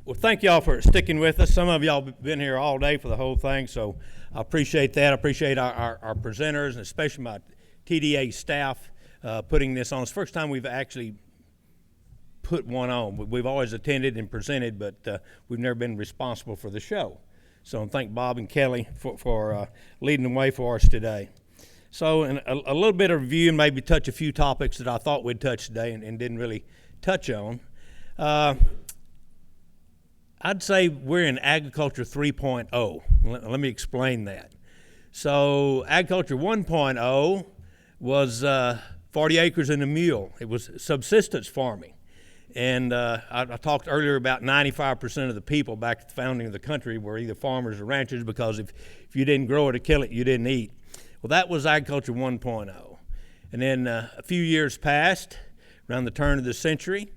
Well, thank y'all for sticking with us. Some of y'all been here all day for the whole thing, so I appreciate that. I appreciate our presenters and especially my TDA staff putting this on. It's the first time we've actually put one on. We've always attended and presented, but we've never been responsible for the show. So I thank Bob and Kelly for leading the way for us today. So a little bit of review and maybe touch a few topics that I thought we'd touch today and didn't really touch on. I'd say we're in agriculture 3.0. Let me explain that. So agriculture 1.0 was 40 acres and a mule. It was subsistence farming. And I talked earlier about 95% of the people back at the founding of the country were either farmers or ranchers, because if you didn't grow it or kill it, you didn't eat. Well, that was agriculture 1.0. And then a few years passed, around the turn of the century,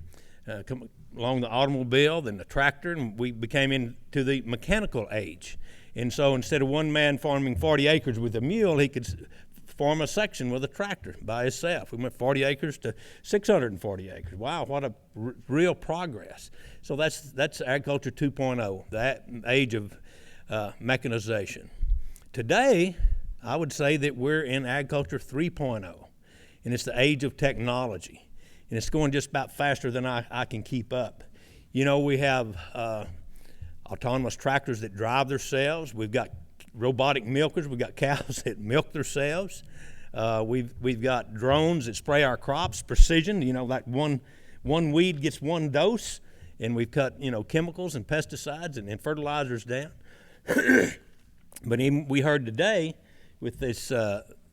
along the automobile, then the tractor, and we became into the mechanical age. And so instead of one man farming 40 acres with a mule, he could farm a section with a tractor by himself. We went 40 acres to 640 acres. Wow, what a real progress. So that's agriculture 2.0, that age of mechanization. Today, I would say that we're in agriculture 3.0, and it's the age of technology. And it's going just about faster than I can keep up. You know, we have autonomous tractors that drive themselves. We've got robotic milkers. We've got cows that milk themselves. We've got drones that spray our crops, precision. You know, like one weed gets one dose, and we've cut, chemicals and pesticides and fertilizers down. But even we heard today with this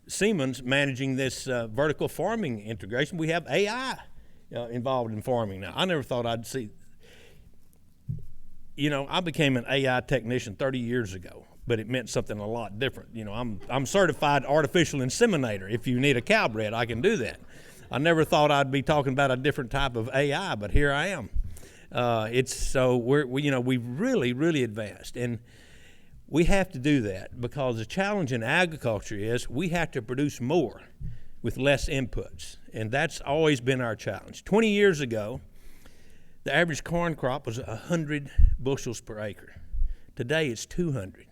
Siemens managing this vertical farming integration, we have AI involved in farming now. I never thought I'd see. I became an AI technician 30 years ago, but it meant something a lot different. I'm certified artificial inseminator. If you need a cow bred, I can do that. I never thought I'd be talking about a different type of AI, but here I am. We've really advanced, and we have to do that because the challenge in agriculture is we have to produce more with less inputs, and that's always been our challenge. 20 years ago, the average corn crop was 100 bushels per acre. Today it's 200,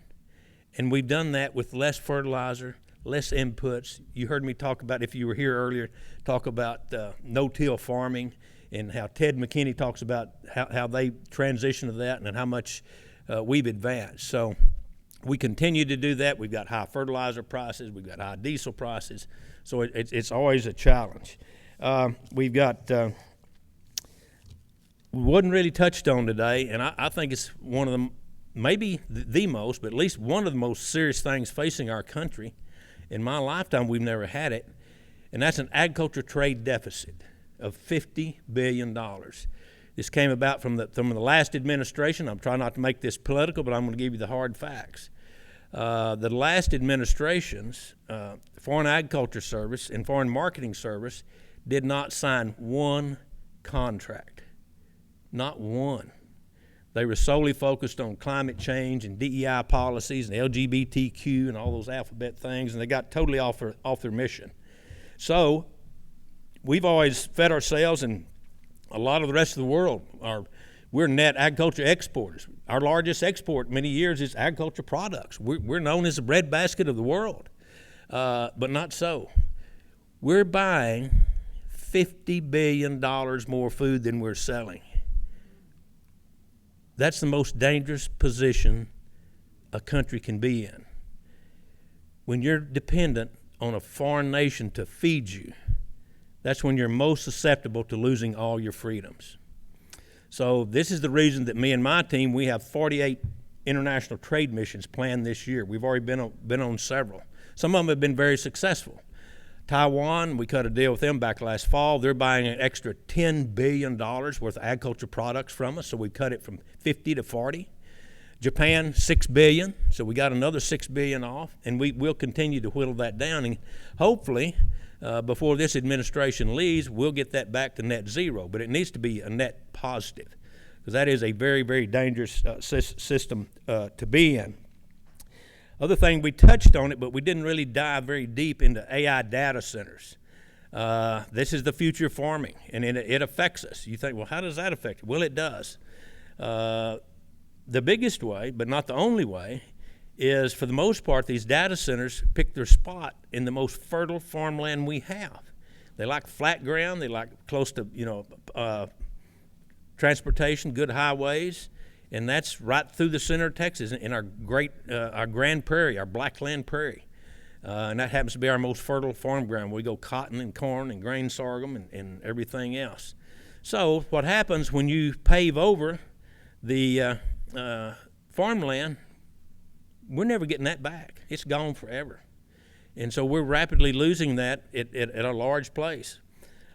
and we've done that with less fertilizer, less inputs. You heard me talk about, if you were here earlier, talk about no-till farming and how Ted McKinney talks about how they transition to that and how much we've advanced. So we continue to do that. We've got high fertilizer prices. We've got high diesel prices. So it's always a challenge. We've got, wasn't really touched on today, and I think it's one of the, maybe the most, but at least one of the most serious things facing our country. In my lifetime, we've never had it, and that's an agriculture trade deficit of $50 billion. This came about from the last administration. I'm trying not to make this political, but I'm going to give you the hard facts. The last administration's Foreign Agriculture Service and Foreign Marketing Service did not sign one contract, not one. They were solely focused on climate change and DEI policies and LGBTQ and all those alphabet things, and they got totally off their mission. So we've always fed ourselves, and a lot of the rest of the world we're net agriculture exporters. Our largest export many years is agriculture products. We're known as the breadbasket of the world, but not so. We're buying $50 billion more food than we're selling. That's the most dangerous position a country can be in. When you're dependent on a foreign nation to feed you, that's when you're most susceptible to losing all your freedoms. So this is the reason that me and my team, we have 48 international trade missions planned this year. We've already been on several. Some of them have been very successful. Taiwan, we cut a deal with them back last fall. They're buying an extra $10 billion worth of agriculture products from us, so we cut it from 50 to 40. Japan, $6 billion, so we got another $6 billion off, and we'll continue to whittle that down, and hopefully before this administration leaves, we'll get that back to net zero, but it needs to be a net positive, because that is a very, very dangerous system to be in. Other thing, we touched on it, but we didn't really dive very deep into AI data centers. This is the future of farming, and it affects us. You think, well, how does that affect it? Well, it does. The biggest way, but not the only way, is for the most part these data centers pick their spot in the most fertile farmland we have. They like flat ground. They like close to transportation, good highways, and that's right through the center of Texas in our Grand Prairie, our Blackland Prairie. And that happens to be our most fertile farm ground. We go cotton and corn and grain sorghum and everything else. So what happens when you pave over the farmland, we're never getting that back. It's gone forever. And so we're rapidly losing that at a large place.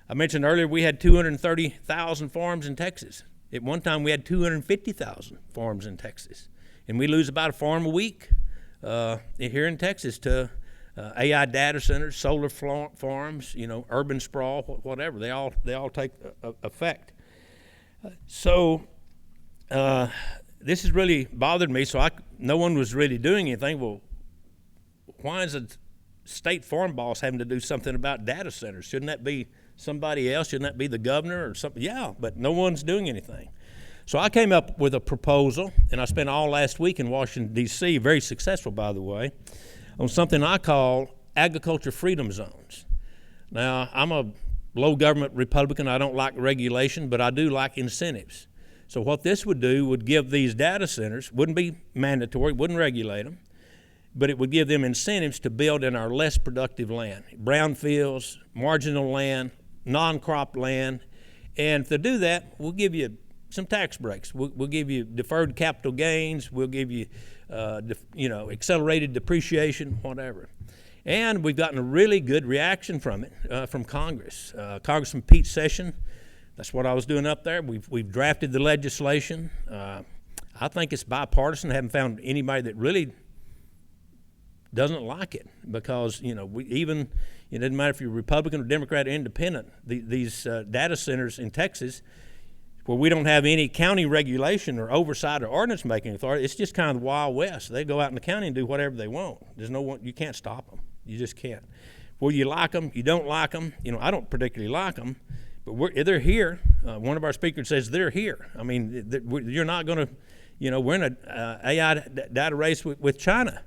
I mentioned earlier we had 230,000 farms in Texas. At one time we had 250,000 farms in Texas. And we lose about a farm a week here in Texas to AI data centers, solar farms, urban sprawl, whatever. They all take effect. So this has really bothered me. So no one was really doing anything. Well, why is a state farm boss having to do something about data centers? Shouldn't that be somebody else? Shouldn't that be the governor or something? Yeah, but no one's doing anything. So I came up with a proposal, and I spent all last week in Washington, D.C., very successful, by the way, on something I call agriculture freedom zones. Now, I'm a low government Republican. I don't like regulation, but I do like incentives. So what this would do would give these data centers, wouldn't be mandatory, wouldn't regulate them, but it would give them incentives to build in our less productive land, brownfields, marginal land, non-crop land. And to do that, we'll give you some tax breaks. We'll give you deferred capital gains. We'll give you, accelerated depreciation, whatever. And we've gotten a really good reaction from it from Congress. Congressman Pete Sessions, that's what I was doing up there. We've drafted the legislation. I think it's bipartisan. I haven't found anybody that really doesn't like it because, it doesn't matter if you're Republican or Democrat or Independent, these data centers in Texas, where we don't have any county regulation or oversight or ordinance making authority, it's just kind of the Wild West. They go out in the county and do whatever they want. There's no one, you can't stop them. You just can't. Well, you like them, you don't like them. I don't particularly like them, but they're here. One of our speakers says they're here. I mean, you're not going to, we're in an AI data race with China.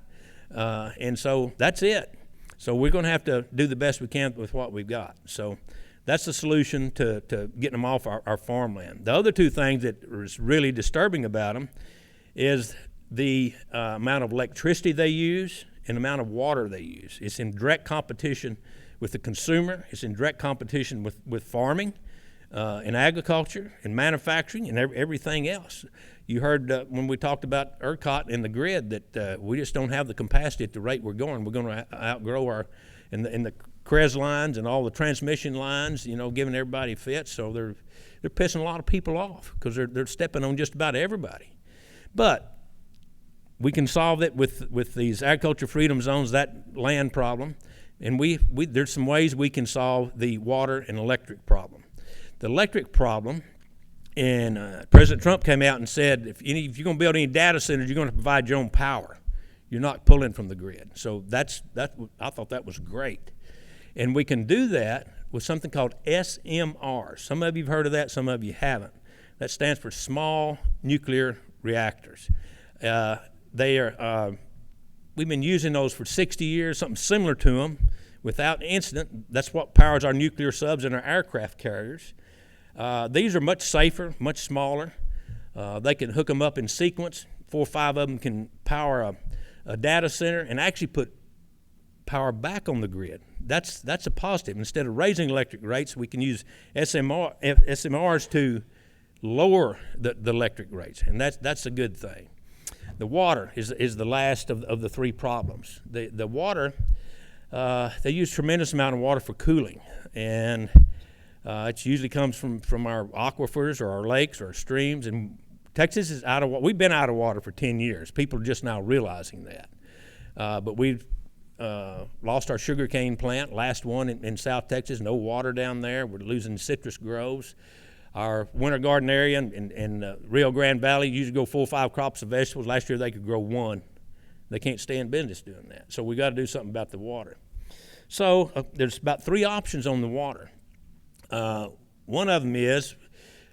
And so that's it. So we're going to have to do the best we can with what we've got. So that's the solution to getting them off our farmland. The other two things that is really disturbing about them is the amount of electricity they use and the amount of water they use. It's in direct competition with the consumer. It's in direct competition with farming, and agriculture, and manufacturing, and everything else. You heard when we talked about ERCOT and the grid that we just don't have the capacity at the rate we're going. We're going to outgrow in the CREZ lines and all the transmission lines, giving everybody fits. So they're pissing a lot of people off because they're stepping on just about everybody. But we can solve it with these agriculture freedom zones, that land problem, and there's some ways we can solve the water and electric problem. The electric problem, and President Trump came out and said, if you're going to build any data centers, you're going to provide your own power. You're not pulling from the grid. So I thought that was great. And we can do that with something called SMR. Some of you have heard of that, some of you haven't. That stands for small nuclear reactors. We've been using those for 60 years, something similar to them, without incident. That's what powers our nuclear subs and our aircraft carriers. These are much safer, much smaller. They can hook them up in sequence. 4 or 5 of them can power a data center and actually put power back on the grid. That's a positive. Instead of raising electric rates, we can use SMRs to lower the electric rates, and that's a good thing. The water is the last of the 3 problems. The water, they use tremendous amount of water for cooling, and it usually comes from our aquifers or our lakes or our streams. And Texas is out of water. We've been out of water for 10 years. People are just now realizing that. But we've lost our sugarcane plant, last one in South Texas. No water down there. We're losing citrus groves. Our winter garden area in Rio Grande Valley usually go 4 or 5 crops of vegetables. Last year they could grow 1. They can't stay in business doing that. So we got to do something about the water. So there's about 3 options on the water. One of them is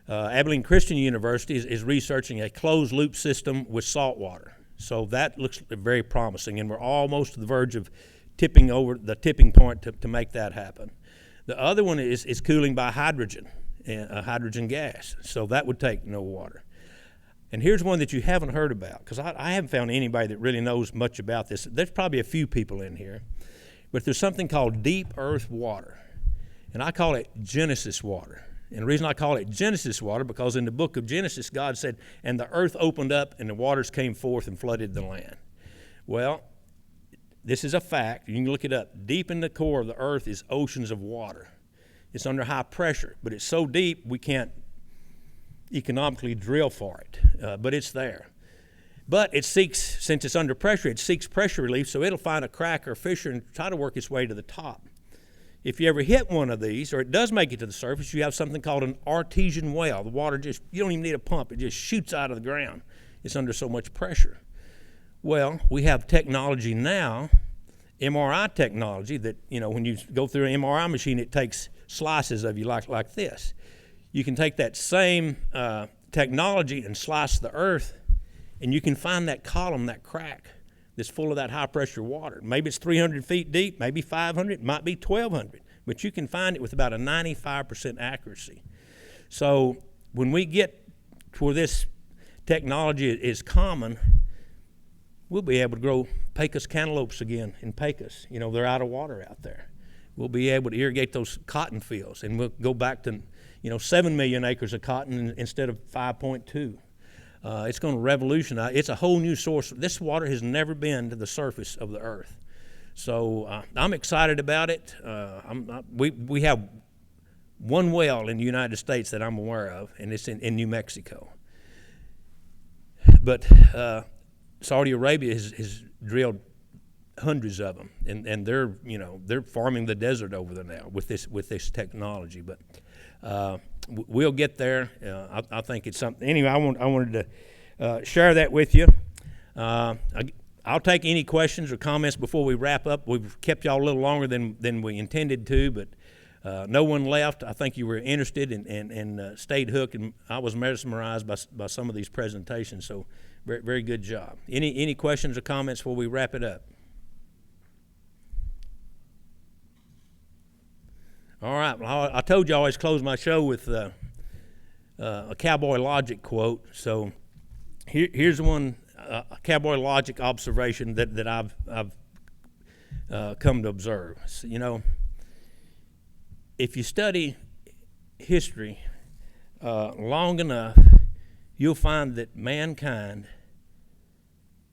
Abilene Christian University is researching a closed-loop system with salt water. So that looks very promising, and we're almost to the verge of tipping over the tipping point to make that happen. The other one is cooling by hydrogen, hydrogen gas. So that would take no water. And here's one that you haven't heard about, because I haven't found anybody that really knows much about this. There's probably a few people in here. But there's something called deep earth water, and I call it Genesis water. And the reason I call it Genesis water, because in the book of Genesis, God said, and the earth opened up and the waters came forth and flooded the land. Well, this is a fact. You can look it up. Deep in the core of the earth is oceans of water. It's under high pressure, but it's so deep we can't economically drill for it, but it's there. But it seeks, since it's under pressure, it seeks pressure relief, so it'll find a crack or fissure and try to work its way to the top. If you ever hit one of these, or it does make it to the surface, you have something called an artesian well. The water you don't even need a pump. It just shoots out of the ground. It's under so much pressure. Well, we have technology now, MRI technology, that, when you go through an MRI machine, it takes slices of you like this. You can take that same technology and slice the earth, and you can find that column, that crack, that's full of that high-pressure water. Maybe it's 300 feet deep, maybe 500, it might be 1,200, but you can find it with about a 95% accuracy. So when we get to where this technology is common, we'll be able to grow Pecos cantaloupes again in Pecos. They're out of water out there. We'll be able to irrigate those cotton fields, and we'll go back to 7 million acres of cotton instead of 5.2. It's going to revolutionize. It's a whole new source. This water has never been to the surface of the earth. So I'm excited about it. We have one well in the United States that I'm aware of, and it's in New Mexico. But Saudi Arabia has drilled hundreds of them, and they're farming the desert over there now with this technology. But we'll get there. I think it's something. Anyway, I wanted to share that with you. I'll take any questions or comments before we wrap up. We've kept y'all a little longer than we intended to, but no one left. I think you were interested and stayed hooked, and I was mesmerized by some of these presentations. So very, very good job. Any questions or comments before we wrap it up? All right. Well, I told you I always close my show with a Cowboy Logic quote. So here's one Cowboy Logic observation that I've come to observe. So, if you study history long enough, you'll find that mankind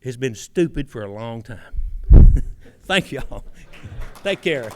has been stupid for a long time. Thank y'all. Take care.